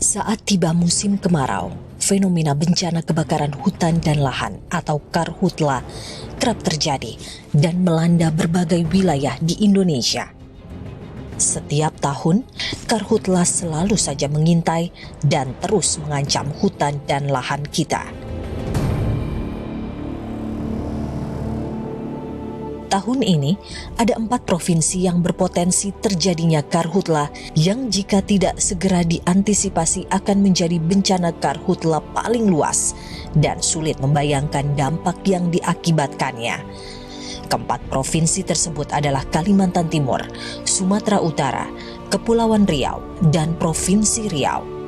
Saat tiba musim kemarau, fenomena bencana kebakaran hutan dan lahan atau karhutla kerap terjadi dan melanda berbagai wilayah di Indonesia. Setiap tahun, karhutla selalu saja mengintai dan terus mengancam hutan dan lahan kita. Tahun ini, ada 4 provinsi yang berpotensi terjadinya karhutla yang jika tidak segera diantisipasi akan menjadi bencana karhutla paling luas dan sulit membayangkan dampak yang diakibatkannya. Keempat provinsi tersebut adalah Kalimantan Timur, Sumatera Utara, Kepulauan Riau, dan Provinsi Riau.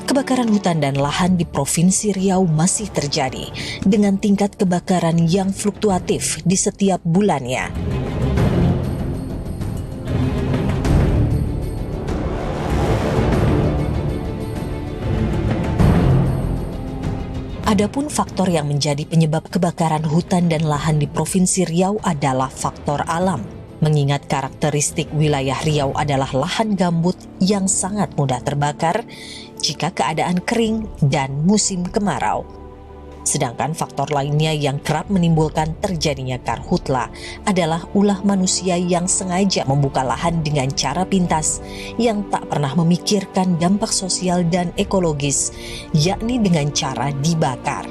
Kebakaran hutan dan lahan di Provinsi Riau masih terjadi dengan tingkat kebakaran yang fluktuatif di setiap bulannya. Adapun faktor yang menjadi penyebab kebakaran hutan dan lahan di Provinsi Riau adalah faktor alam. Mengingat karakteristik wilayah Riau adalah lahan gambut yang sangat mudah terbakar jika keadaan kering dan musim kemarau. Sedangkan faktor lainnya yang kerap menimbulkan terjadinya karhutla adalah ulah manusia yang sengaja membuka lahan dengan cara pintas yang tak pernah memikirkan dampak sosial dan ekologis, yakni dengan cara dibakar.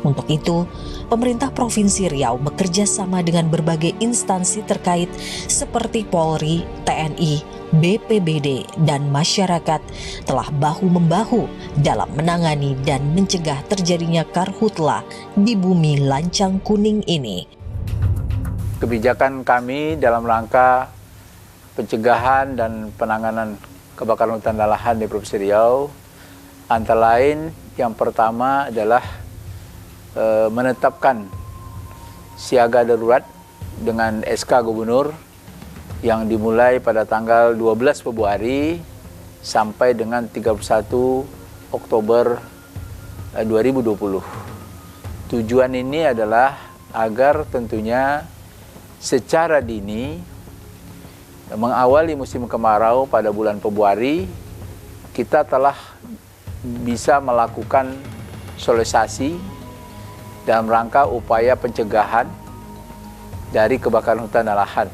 Untuk itu, pemerintah Provinsi Riau bekerja sama dengan berbagai instansi terkait seperti Polri, TNI, BPBD, dan masyarakat telah bahu-membahu dalam menangani dan mencegah terjadinya karhutla di bumi lancang kuning ini. Kebijakan kami dalam rangka pencegahan dan penanganan kebakaran hutan dan lahan di Provinsi Riau antara lain yang pertama adalah menetapkan siaga darurat dengan SK Gubernur yang dimulai pada tanggal 12 Februari sampai dengan 31 Oktober 2020. Tujuan ini adalah agar tentunya secara dini mengawali musim kemarau pada bulan Februari, kita telah bisa melakukan sosialisasi dalam rangka upaya pencegahan dari kebakaran hutan dan lahan.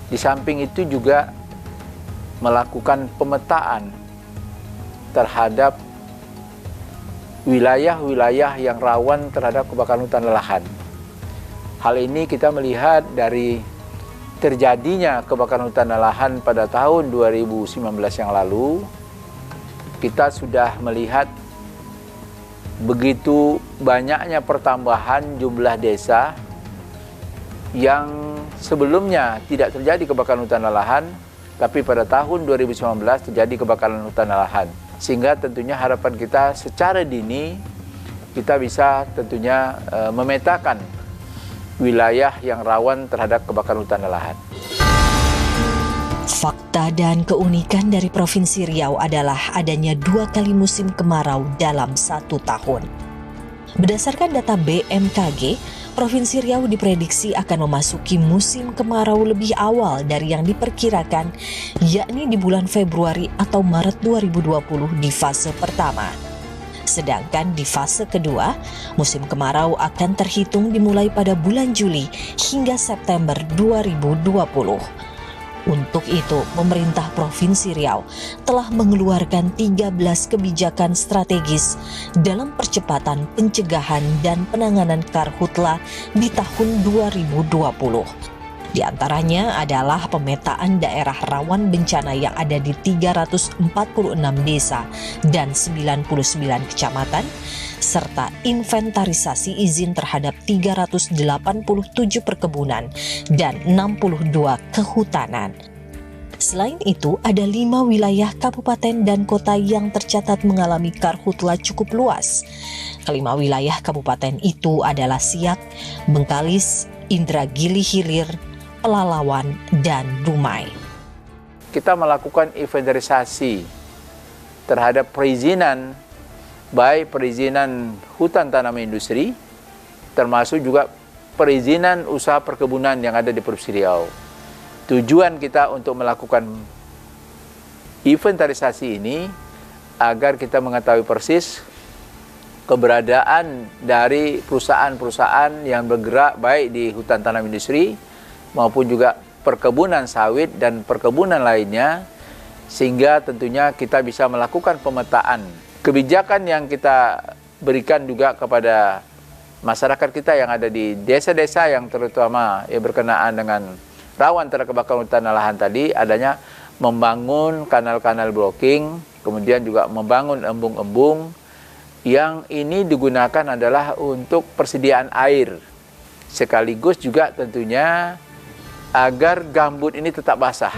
Di samping itu juga melakukan pemetaan terhadap wilayah-wilayah yang rawan terhadap kebakaran hutan dan lahan. Hal ini kita melihat dari terjadinya kebakaran hutan dan lahan pada tahun 2019 yang lalu, kita sudah melihat begitu banyaknya pertambahan jumlah desa yang sebelumnya tidak terjadi kebakaran hutan dan lahan, tapi pada tahun 2019 terjadi kebakaran hutan dan lahan. Sehingga tentunya harapan kita secara dini kita bisa tentunya memetakan wilayah yang rawan terhadap kebakaran hutan dan lahan. Fakta dan keunikan dari Provinsi Riau adalah adanya 2 kali musim kemarau dalam 1 tahun. Berdasarkan data BMKG, Provinsi Riau diprediksi akan memasuki musim kemarau lebih awal dari yang diperkirakan, yakni di bulan Februari atau Maret 2020 di fase pertama. Sedangkan di fase kedua, musim kemarau akan terhitung dimulai pada bulan Juli hingga September 2020. Untuk itu, pemerintah Provinsi Riau telah mengeluarkan 13 kebijakan strategis dalam percepatan pencegahan dan penanganan karhutla di tahun 2020. Di antaranya adalah pemetaan daerah rawan bencana yang ada di 346 desa dan 99 kecamatan, serta inventarisasi izin terhadap 387 perkebunan dan 62 kehutanan. Selain itu, ada 5 wilayah kabupaten dan kota yang tercatat mengalami karhutla cukup luas. Kelima wilayah kabupaten itu adalah Siak, Bengkalis, Indragiri Hilir, Pelalawan, dan Dumai. Kita melakukan inventarisasi terhadap perizinan, baik perizinan hutan tanaman industri, termasuk juga perizinan usaha perkebunan yang ada di Provinsi Riau. Tujuan kita untuk melakukan inventarisasi ini agar kita mengetahui persis keberadaan dari perusahaan-perusahaan yang bergerak baik di hutan tanam industri maupun juga perkebunan sawit dan perkebunan lainnya, sehingga tentunya kita bisa melakukan pemetaan. Kebijakan yang kita berikan juga kepada masyarakat kita yang ada di desa-desa yang terutama berkenaan dengan rawan terhadap kebakaran hutan dan lahan tadi, adanya membangun kanal-kanal blocking, kemudian juga membangun embung-embung yang ini digunakan adalah untuk persediaan air, sekaligus juga tentunya agar gambut ini tetap basah.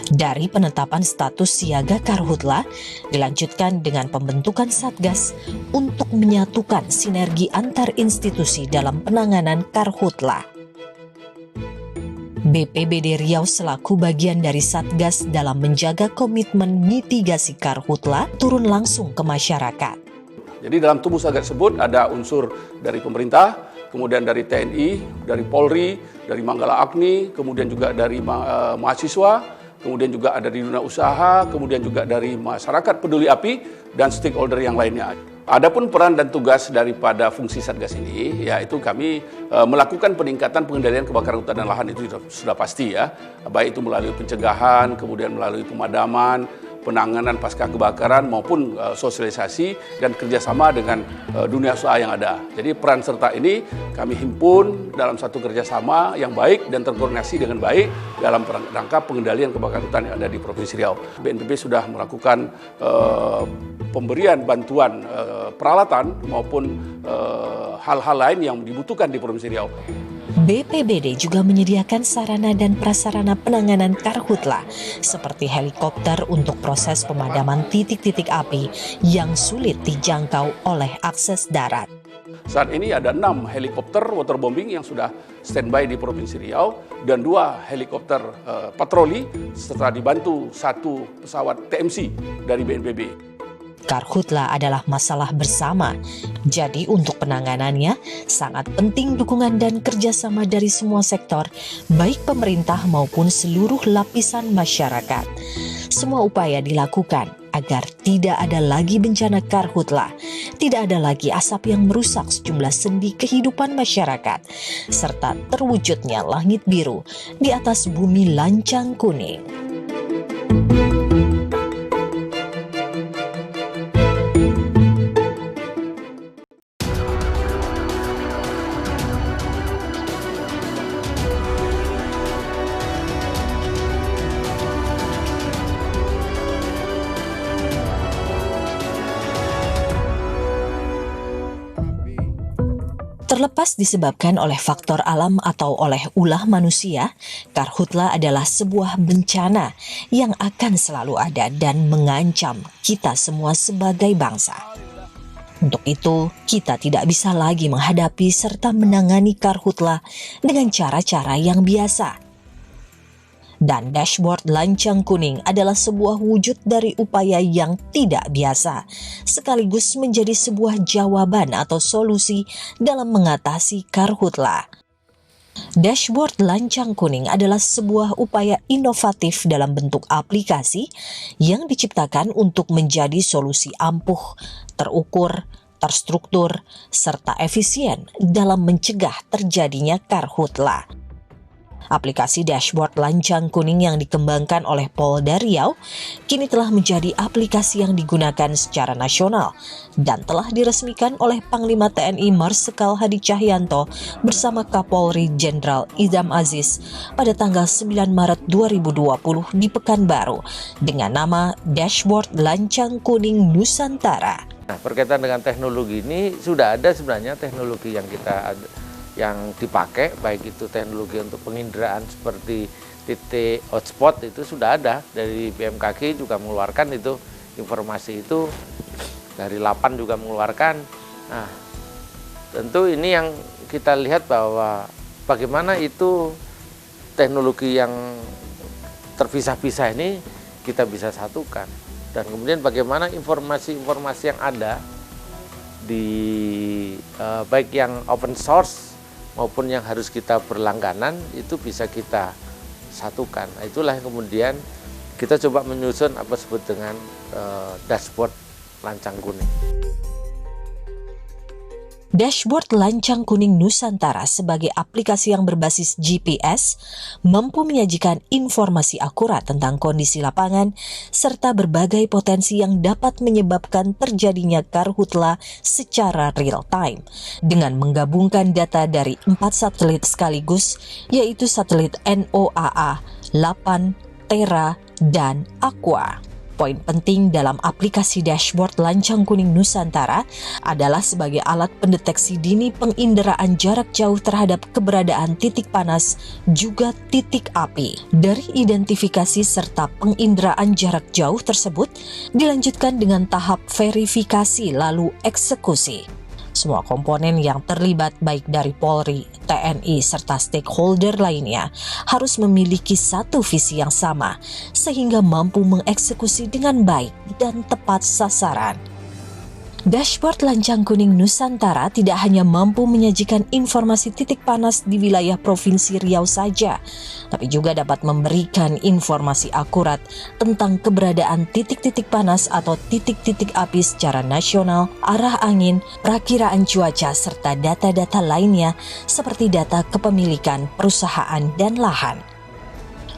Dari penetapan status siaga karhutla dilanjutkan dengan pembentukan Satgas untuk menyatukan sinergi antar institusi dalam penanganan karhutla. BPBD Riau selaku bagian dari Satgas dalam menjaga komitmen mitigasi karhutla turun langsung ke masyarakat. Jadi dalam tubuh Satgas tersebut ada unsur dari pemerintah, kemudian dari TNI, dari Polri, dari Manggala Agni, kemudian juga dari mahasiswa, kemudian juga ada di dunia usaha, kemudian juga dari masyarakat peduli api, dan stakeholder yang lainnya. Adapun peran dan tugas daripada fungsi Satgas ini, yaitu kami melakukan peningkatan pengendalian kebakaran hutan dan lahan itu sudah pasti ya. Baik itu melalui pencegahan, kemudian melalui pemadaman, penanganan pasca kebakaran maupun sosialisasi dan kerjasama dengan dunia usaha yang ada. Jadi peran serta ini kami himpun dalam satu kerjasama yang baik dan terkoordinasi dengan baik dalam rangka pengendalian kebakaran hutan yang ada di Provinsi Riau. BNPB sudah melakukan pemberian bantuan peralatan maupun hal-hal lain yang dibutuhkan di Provinsi Riau. BPBD juga menyediakan sarana dan prasarana penanganan karhutla seperti helikopter untuk proses pemadaman titik-titik api yang sulit dijangkau oleh akses darat. Saat ini ada 6 helikopter waterbombing yang sudah standby di Provinsi Riau dan 2 helikopter patroli serta dibantu 1 pesawat TMC dari BNPB. Karhutla adalah masalah bersama, jadi untuk penanganannya sangat penting dukungan dan kerjasama dari semua sektor, baik pemerintah maupun seluruh lapisan masyarakat. Semua upaya dilakukan agar tidak ada lagi bencana karhutla, tidak ada lagi asap yang merusak sejumlah sendi kehidupan masyarakat, serta terwujudnya langit biru di atas bumi lancang kuning. Terlepas disebabkan oleh faktor alam atau oleh ulah manusia, karhutla adalah sebuah bencana yang akan selalu ada dan mengancam kita semua sebagai bangsa. Untuk itu, kita tidak bisa lagi menghadapi serta menangani karhutla dengan cara-cara yang biasa. Dan dashboard lancang kuning adalah sebuah wujud dari upaya yang tidak biasa, sekaligus menjadi sebuah jawaban atau solusi dalam mengatasi karhutla. Dashboard lancang kuning adalah sebuah upaya inovatif dalam bentuk aplikasi yang diciptakan untuk menjadi solusi ampuh, terukur, terstruktur, serta efisien dalam mencegah terjadinya karhutla. Aplikasi dashboard lancang kuning yang dikembangkan oleh Polda Riau kini telah menjadi aplikasi yang digunakan secara nasional dan telah diresmikan oleh Panglima TNI Marsikal Hadi Cahyanto bersama Kapolri Jenderal Idham Aziz pada tanggal 9 Maret 2020 di Pekanbaru dengan nama Dashboard Lancang Kuning Nusantara. Nah, berkaitan dengan teknologi ini sudah ada sebenarnya teknologi yang dipakai, baik itu teknologi untuk penginderaan seperti titik hotspot itu sudah ada dari BMKG juga mengeluarkan itu informasi itu, dari Lapan juga mengeluarkan. Nah, tentu ini yang kita lihat bahwa bagaimana itu teknologi yang terpisah-pisah ini kita bisa satukan, dan kemudian bagaimana informasi-informasi yang ada di baik yang open source maupun yang harus kita berlangganan itu bisa kita satukan. Nah, itulah yang kemudian kita coba menyusun apa disebut dengan dashboard lancang kuning. Dashboard Lancang Kuning Nusantara sebagai aplikasi yang berbasis GPS mampu menyajikan informasi akurat tentang kondisi lapangan serta berbagai potensi yang dapat menyebabkan terjadinya karhutla secara real time dengan menggabungkan data dari 4 satelit sekaligus, yaitu satelit NOAA, LAPAN, Terra, dan Aqua. Poin penting dalam aplikasi Dashboard Lancang Kuning Nusantara adalah sebagai alat pendeteksi dini penginderaan jarak jauh terhadap keberadaan titik panas juga titik api. Dari identifikasi serta penginderaan jarak jauh tersebut dilanjutkan dengan tahap verifikasi lalu eksekusi. Semua komponen yang terlibat baik dari Polri, TNI, serta stakeholder lainnya harus memiliki satu visi yang sama sehingga mampu mengeksekusi dengan baik dan tepat sasaran. Dashboard Lancang Kuning Nusantara tidak hanya mampu menyajikan informasi titik panas di wilayah Provinsi Riau saja, tapi juga dapat memberikan informasi akurat tentang keberadaan titik-titik panas atau titik-titik api secara nasional, arah angin, perakiraan cuaca, serta data-data lainnya seperti data kepemilikan, perusahaan, dan lahan.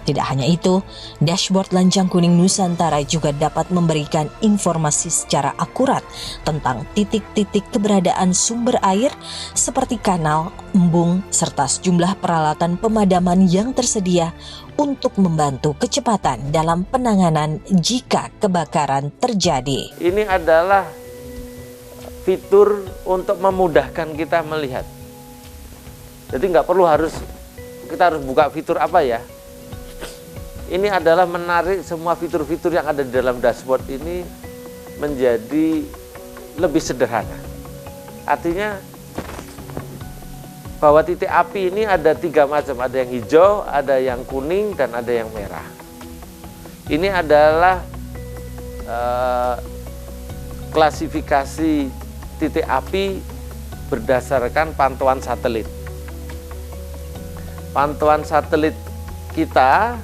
Tidak hanya itu, Dashboard Lancang Kuning Nusantara juga dapat memberikan informasi secara akurat tentang titik-titik keberadaan sumber air seperti kanal, embung, serta sejumlah peralatan pemadaman yang tersedia untuk membantu kecepatan dalam penanganan jika kebakaran terjadi. Ini adalah fitur untuk memudahkan kita melihat. Jadi nggak perlu kita harus buka fitur apa ya. Ini adalah menarik semua fitur-fitur yang ada di dalam dashboard ini menjadi lebih sederhana. Artinya bahwa titik api ini ada 3 macam, ada yang hijau, ada yang kuning, dan ada yang merah. Ini adalah klasifikasi titik api berdasarkan pantauan satelit. Pantauan satelit kita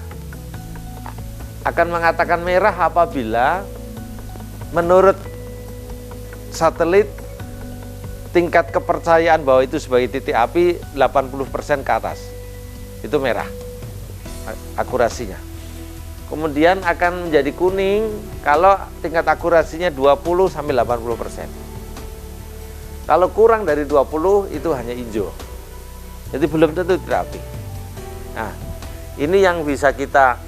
akan mengatakan merah apabila menurut satelit tingkat kepercayaan bahwa itu sebagai titik api 80% ke atas. Itu merah akurasinya. Kemudian akan menjadi kuning kalau tingkat akurasinya 20 sampai 80%. Kalau kurang dari 20 itu hanya hijau. Jadi belum tentu titik api. Nah, ini yang bisa kita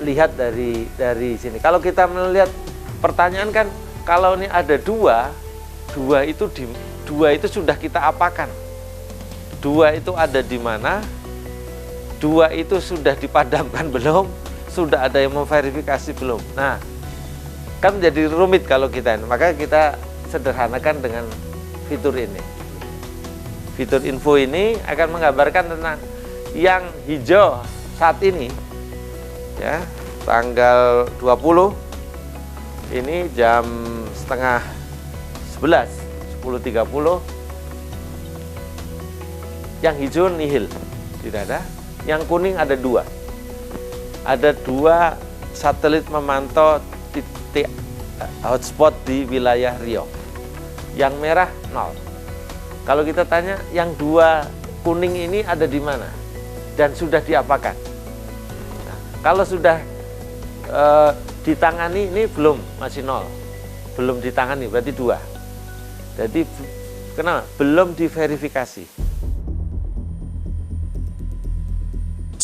lihat dari sini. Kalau kita melihat pertanyaan kan, kalau ini ada dua itu sudah kita apakan? 2 itu ada di mana? 2 itu sudah dipadamkan belum? Sudah ada yang memverifikasi belum? Nah, kan menjadi rumit kalau kita, maka kita sederhanakan dengan fitur ini. Fitur info ini akan menggambarkan tentang yang hijau saat ini, ya, tanggal 20 ini jam setengah 11, 10.30, yang hijau nihil, tidak ada. Yang kuning ada 2, ada 2 satelit memantau titik hotspot di wilayah Riau. Yang merah 0. Kalau kita tanya yang 2 kuning ini ada di mana dan sudah diapakan? Kalau sudah ditangani, ini belum, masih 0. Belum ditangani, berarti 2. Jadi, kenapa? Belum diverifikasi.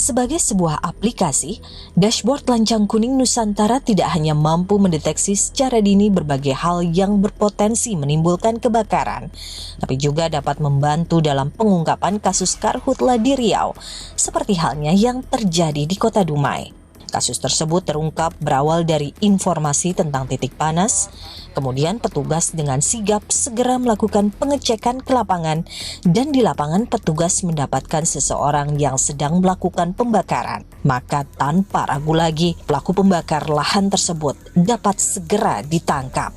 Sebagai sebuah aplikasi, Dashboard Lancang Kuning Nusantara tidak hanya mampu mendeteksi secara dini berbagai hal yang berpotensi menimbulkan kebakaran, tapi juga dapat membantu dalam pengungkapan kasus karhutla di Riau, seperti halnya yang terjadi di Kota Dumai. Kasus tersebut terungkap berawal dari informasi tentang titik panas, kemudian petugas dengan sigap segera melakukan pengecekan ke lapangan, dan di lapangan petugas mendapatkan seseorang yang sedang melakukan pembakaran. Maka tanpa ragu lagi, pelaku pembakar lahan tersebut dapat segera ditangkap.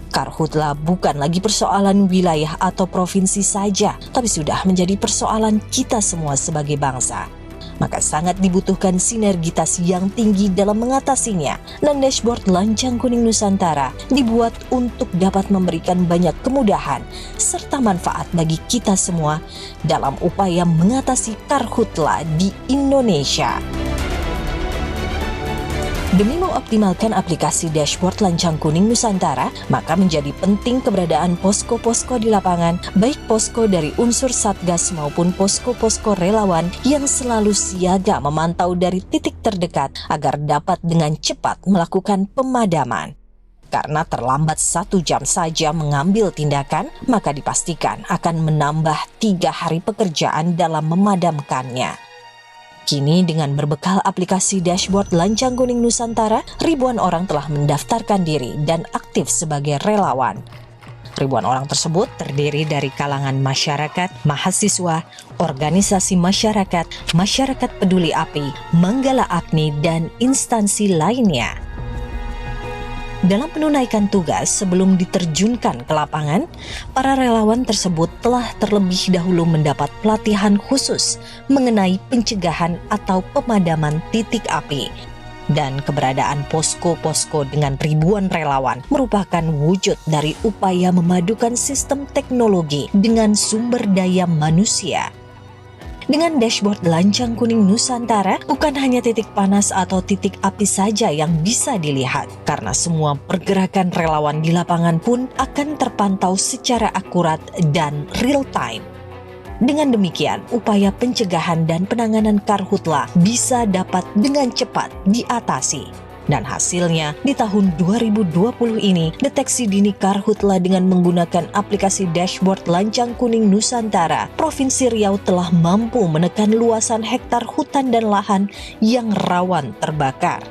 Karhutla bukan lagi persoalan wilayah atau provinsi saja, tapi sudah menjadi persoalan kita semua sebagai bangsa. maka sangat dibutuhkan sinergitas yang tinggi dalam mengatasinya. Dan dashboard Lancang Kuning Nusantara dibuat untuk dapat memberikan banyak kemudahan serta manfaat bagi kita semua dalam upaya mengatasi karhutla di Indonesia. Demi mengoptimalkan aplikasi dashboard Lancang Kuning Nusantara, maka menjadi penting keberadaan posko-posko di lapangan, baik posko dari unsur Satgas maupun posko-posko relawan yang selalu siaga memantau dari titik terdekat agar dapat dengan cepat melakukan pemadaman. Karena terlambat 1 jam saja mengambil tindakan, maka dipastikan akan menambah 3 hari pekerjaan dalam memadamkannya. Kini dengan berbekal aplikasi dashboard Lancang Kuning Nusantara, ribuan orang telah mendaftarkan diri dan aktif sebagai relawan. Ribuan orang tersebut terdiri dari kalangan masyarakat, mahasiswa, organisasi masyarakat, masyarakat peduli api, Manggala Agni, dan instansi lainnya. Dalam menunaikan tugas sebelum diterjunkan ke lapangan, para relawan tersebut telah terlebih dahulu mendapat pelatihan khusus mengenai pencegahan atau pemadaman titik api. Dan keberadaan posko-posko dengan ribuan relawan merupakan wujud dari upaya memadukan sistem teknologi dengan sumber daya manusia. Dengan dashboard Lancang Kuning Nusantara, bukan hanya titik panas atau titik api saja yang bisa dilihat, karena semua pergerakan relawan di lapangan pun akan terpantau secara akurat dan real time. Dengan demikian, upaya pencegahan dan penanganan karhutla bisa dapat dengan cepat diatasi. Dan hasilnya, di tahun 2020 ini, deteksi dini karhutla dengan menggunakan aplikasi dashboard Lancang Kuning Nusantara, Provinsi Riau telah mampu menekan luasan hektar hutan dan lahan yang rawan terbakar.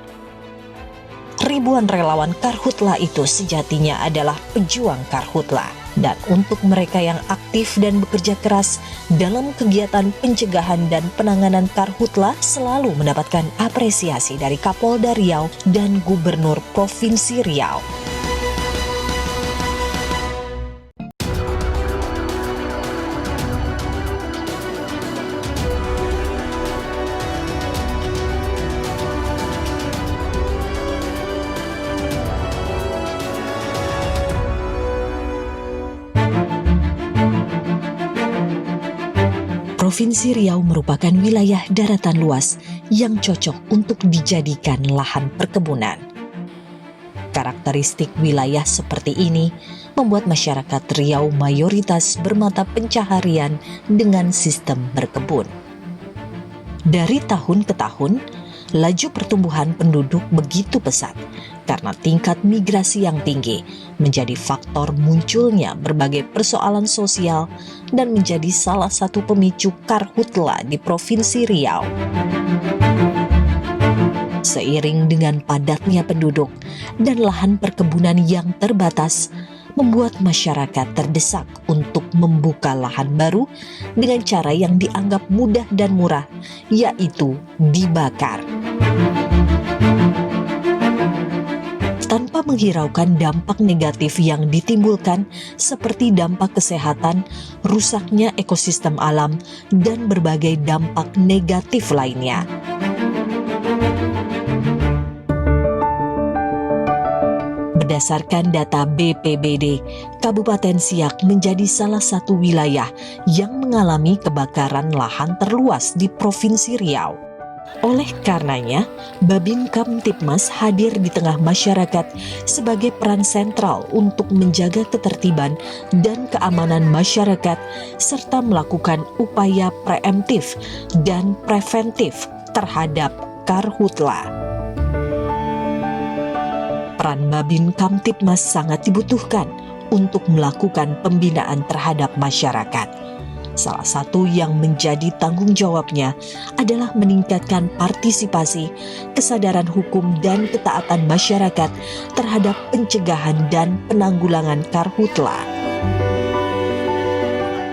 Ribuan relawan karhutla itu sejatinya adalah pejuang karhutla. Dan untuk mereka yang aktif dan bekerja keras dalam kegiatan pencegahan dan penanganan karhutla selalu mendapatkan apresiasi dari Kapolda Riau dan Gubernur Provinsi Riau. Provinsi Riau merupakan wilayah daratan luas yang cocok untuk dijadikan lahan perkebunan. Karakteristik wilayah seperti ini membuat masyarakat Riau mayoritas bermata pencaharian dengan sistem berkebun. Dari tahun ke tahun, laju pertumbuhan penduduk begitu pesat karena tingkat migrasi yang tinggi menjadi faktor munculnya berbagai persoalan sosial dan menjadi salah satu pemicu karhutla di Provinsi Riau. Seiring dengan padatnya penduduk dan lahan perkebunan yang terbatas, membuat masyarakat terdesak untuk membuka lahan baru dengan cara yang dianggap mudah dan murah, yaitu dibakar. Tanpa menghiraukan dampak negatif yang ditimbulkan seperti dampak kesehatan, rusaknya ekosistem alam, dan berbagai dampak negatif lainnya. Berdasarkan data BPBD, Kabupaten Siak menjadi salah satu wilayah yang mengalami kebakaran lahan terluas di Provinsi Riau. Oleh karenanya, Babin Kamtibmas hadir di tengah masyarakat sebagai peran sentral untuk menjaga ketertiban dan keamanan masyarakat serta melakukan upaya preemptif dan preventif terhadap karhutla. Peran Babin Kamtibmas sangat dibutuhkan untuk melakukan pembinaan terhadap masyarakat. Salah satu yang menjadi tanggung jawabnya adalah meningkatkan partisipasi, kesadaran hukum dan ketaatan masyarakat terhadap pencegahan dan penanggulangan karhutla.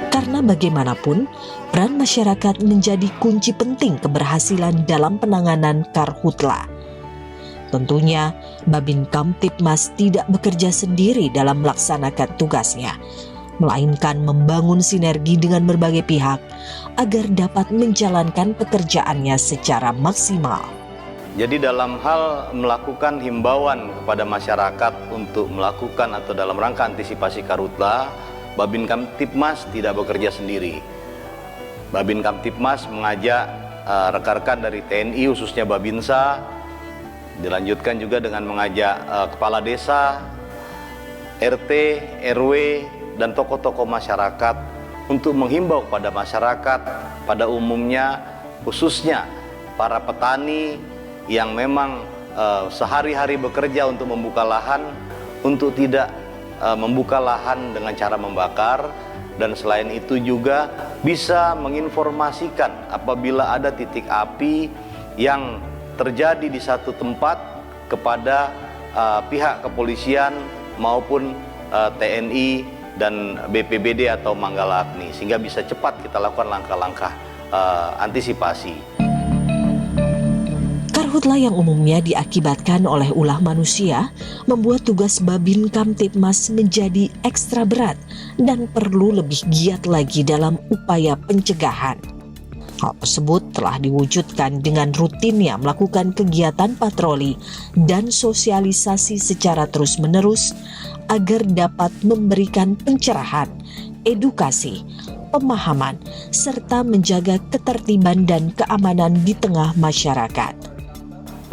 Karena bagaimanapun, peran masyarakat menjadi kunci penting keberhasilan dalam penanganan karhutla. Tentunya, Babin Kamtibmas tidak bekerja sendiri dalam melaksanakan tugasnya, melainkan membangun sinergi dengan berbagai pihak agar dapat menjalankan pekerjaannya secara maksimal. Jadi dalam hal melakukan himbauan kepada masyarakat untuk melakukan atau dalam rangka antisipasi karhutla, Babin Kamtibmas tidak bekerja sendiri. Babin Kamtibmas mengajak rekan-rekan dari TNI khususnya Babinsa, dilanjutkan juga dengan mengajak kepala desa, RT, RW, dan tokoh-tokoh masyarakat untuk menghimbau kepada masyarakat pada umumnya, khususnya para petani yang memang sehari-hari bekerja untuk membuka lahan, untuk tidak membuka lahan dengan cara membakar, dan selain itu juga bisa menginformasikan apabila ada titik api yang terjadi di satu tempat kepada pihak kepolisian maupun TNI dan BPBD atau Manggala Agni, sehingga bisa cepat kita lakukan langkah-langkah antisipasi. Karhutla yang umumnya diakibatkan oleh ulah manusia membuat tugas Babin Kamtibmas menjadi ekstra berat dan perlu lebih giat lagi dalam upaya pencegahan. Hal tersebut telah diwujudkan dengan rutinnya melakukan kegiatan patroli dan sosialisasi secara terus-menerus agar dapat memberikan pencerahan, edukasi, pemahaman, serta menjaga ketertiban dan keamanan di tengah masyarakat.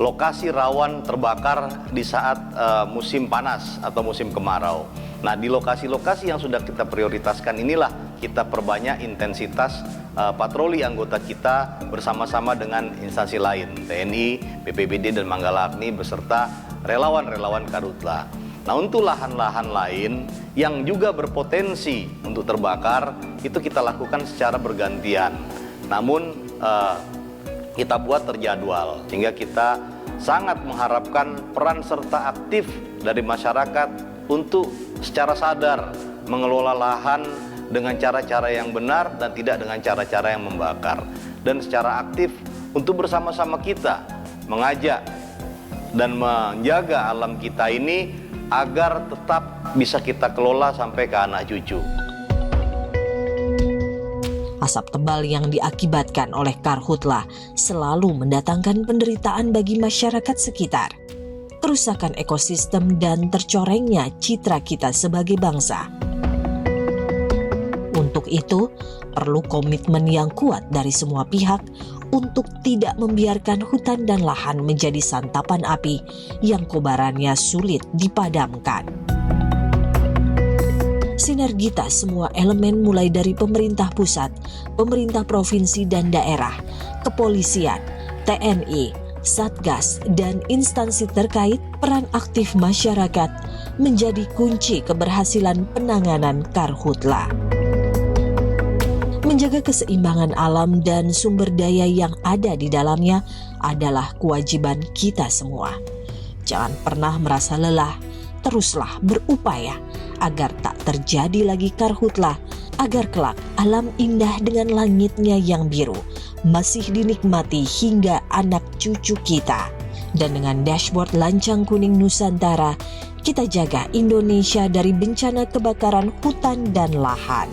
Lokasi rawan terbakar di saat musim panas atau musim kemarau. Nah, di lokasi-lokasi yang sudah kita prioritaskan inilah kita perbanyak intensitas patroli anggota kita bersama-sama dengan instansi lain, TNI, BPBD, dan Manggala Agni beserta relawan-relawan karhutla. Nah, untuk lahan-lahan lain yang juga berpotensi untuk terbakar, itu kita lakukan secara bergantian. Namun, kita buat terjadwal, sehingga kita sangat mengharapkan peran serta aktif dari masyarakat untuk secara sadar mengelola lahan dengan cara-cara yang benar dan tidak dengan cara-cara yang membakar, dan secara aktif untuk bersama-sama kita mengajak dan menjaga alam kita ini agar tetap bisa kita kelola sampai ke anak cucu. Asap tebal yang diakibatkan oleh karhutla selalu mendatangkan penderitaan bagi masyarakat sekitar, kerusakan ekosistem, dan tercorengnya citra kita sebagai bangsa. Untuk itu, perlu komitmen yang kuat dari semua pihak untuk tidak membiarkan hutan dan lahan menjadi santapan api yang kobarannya sulit dipadamkan. Sinergitas semua elemen mulai dari pemerintah pusat, pemerintah provinsi dan daerah, kepolisian, TNI, Satgas, dan instansi terkait, peran aktif masyarakat menjadi kunci keberhasilan penanganan karhutla. Menjaga keseimbangan alam dan sumber daya yang ada di dalamnya adalah kewajiban kita semua. Jangan pernah merasa lelah, teruslah berupaya agar tak terjadi lagi karhutla, agar kelak alam indah dengan langitnya yang biru masih dinikmati hingga anak cucu kita. Dan dengan dashboard Lancang Kuning Nusantara, kita jaga Indonesia dari bencana kebakaran hutan dan lahan.